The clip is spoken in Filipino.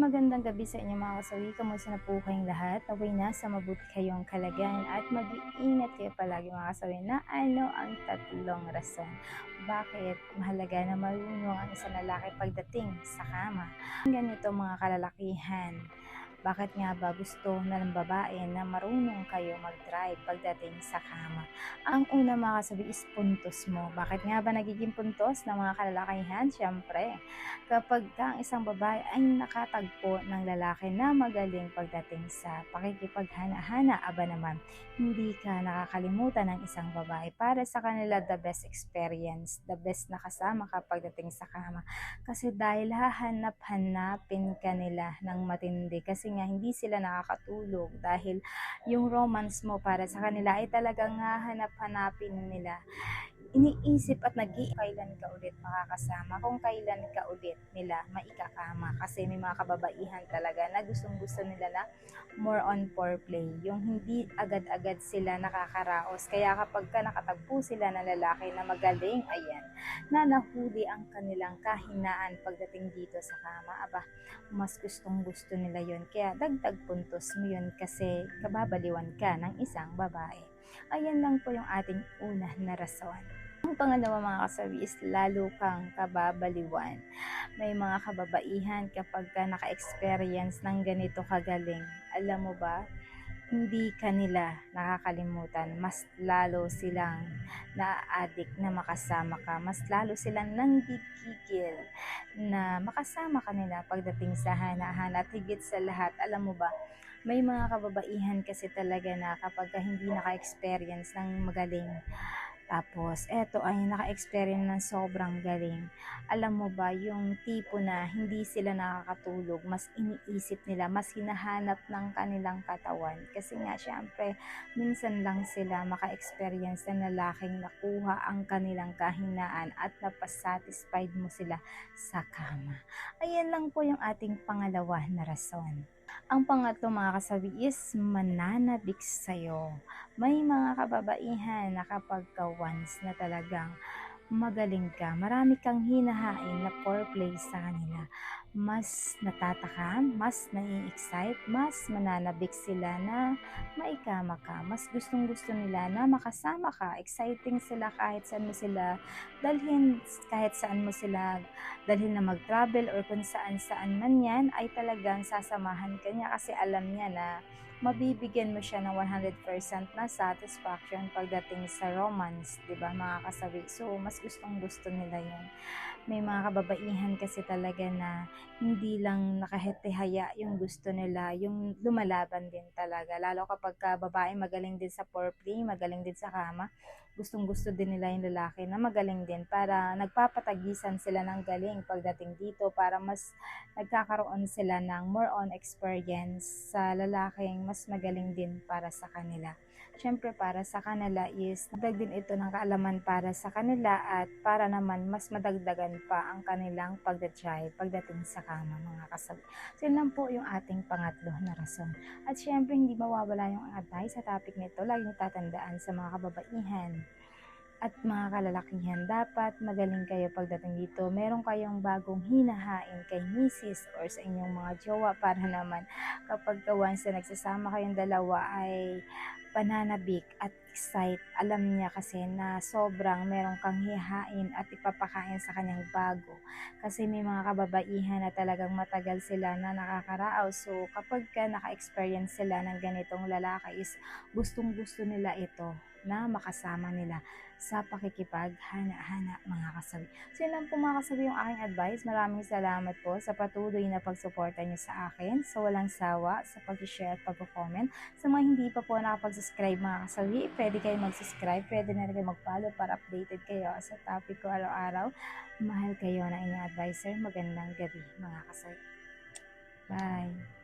magandang gabi sa inyo mga kasawi. Kamusta na po kayong lahat? Naway nasa mabuti kayong kalagayan at mag-iingat kayo palagi mga kasawi na ano ang tatlong rason. Bakit mahalaga na marunong ang isang lalaki pagdating sa kama? Ganito mga kalalakihan. Bakit nga ba gusto ng babae na marunong kayo mag-drive pagdating sa kama? Ang una mga kasabi is puntos mo. Bakit nga ba nagiging puntos ng mga kalalakihan? Siyempre, kapag ang isang babae ay nakatagpo ng lalaki na magaling pagdating sa pakikipaghana-hana, aba naman, hindi ka nakakalimutan ng isang babae. Para sa kanila, the best experience, the best na kasama ka pagdating sa kama. Kasi dahil hahanap-hanapin ka nila ng matindi. Kasi nga hindi sila nakakatulog dahil yung romance mo para sa kanila ay talagang hahanap-hanapin nila. Iniisip at kailan ka ulit makakasama, kung kailan ka ulit nila maikakama. Kasi may mga kababaihan talaga na gustong-gusto nila na more on foreplay, yung hindi agad-agad sila nakakaraos. Kaya kapag ka nakatagpo sila ng lalaki na magaling, ayan, na nahuli ang kanilang kahinaan pagdating dito sa kama, aba, mas gustong-gusto nila yon. Kaya dagdag puntos mo yun kasi kababaliwan ka ng isang babae. Ayan lang po yung ating una na rason. Ang pangalawa mga kasawi is lalo kang kababaliwan. May mga kababaihan kapag ka naka-experience ng ganito kagaling, alam mo ba, hindi kanila nakakalimutan. Mas lalo silang na-addict na makasama ka. Mas lalo silang nanggigigil na makasama kanila pagdating sa hana-hana. At higit sa lahat, alam mo ba, may mga kababaihan kasi talaga na kapag hindi naka-experience ng magaling, tapos, eto ay naka-experience ng sobrang galing. Alam mo ba, yung tipo na hindi sila nakakatulog, mas iniisip nila, mas hinahanap ng kanilang katawan. Kasi nga, syempre, minsan lang sila maka-experience ng lalaking nakuha ang kanilang kahinaan at napasatisfied mo sila sa kama. Ayan lang po yung ating pangalawa na rason. Ang pangatlo mga kasabi is mananabik sa'yo. May mga kababaihan na kapag once na talagang magaling ka, marami kang hinahain na foreplay sa kanila. Mas natatakam, mas nai-excite, mas mananabik sila na maikama ka. Mas gustong gusto nila na makasama ka. Exciting sila kahit saan mo sila dalhin, kahit saan mo sila dalhin na mag-travel or kung saan-saan man yan, ay talagang sasamahan ka niya kasi alam niya na mabibigyan mo siya ng 100% na satisfaction pagdating sa romance, 'di ba mga kasawi? So, mas gustong-gusto nila 'yon. May mga kababaihan kasi talaga na hindi lang nakahete-haya yung gusto nila, yung lumalaban din talaga. Lalo kapag ka babae magaling din sa foreplay, magaling din sa kama, gustong-gusto din nila yung lalaki na magaling din para nagpapatagisan sila ng galing pagdating dito para mas nagkakaroon sila ng more on experience sa lalaking mas magaling din para sa kanila. Siyempre para sa kanila is dagdag din ito ng kaalaman para sa kanila at para naman mas madagdagan pa ang kanilang pagdadrive pagdating sa kama mga kasabi. So yun lang po yung ating pangatlo na rason. At siyempre hindi mawawala yung advice sa topic nito. Laging tatandaan sa mga kababaihan at mga kalalakihan, dapat magaling kayo pagdating dito. Meron kayong bagong hinahain kay misis or sa inyong mga jowa para naman kapag once na nagsasama kayong dalawa ay pananabik at excite. Alam niya kasi na sobrang meron kang hihain at ipapakain sa kanyang bago. Kasi may mga kababaihan na talagang matagal sila na nakakaraos. So kapag ka naka-experience sila ng ganitong lalaki is gustong gusto nila ito na makasama nila sa pakikipaghana-hana mga kasabi. So yun lang po mga kasabi yung aking advice. Maraming salamat po sa patuloy na pagsuporta niyo sa akin, sa walang sawa, sa pag-share at pag-comment. Sa mga hindi pa po nakapag-subscribe mga kasabi, pwede kayo mag-subscribe, pwede na rin kayo mag-follow para updated kayo sa topic ko araw-araw. Mahal kayo ng inyong advisor. Magandang gabi mga kasabi. Bye!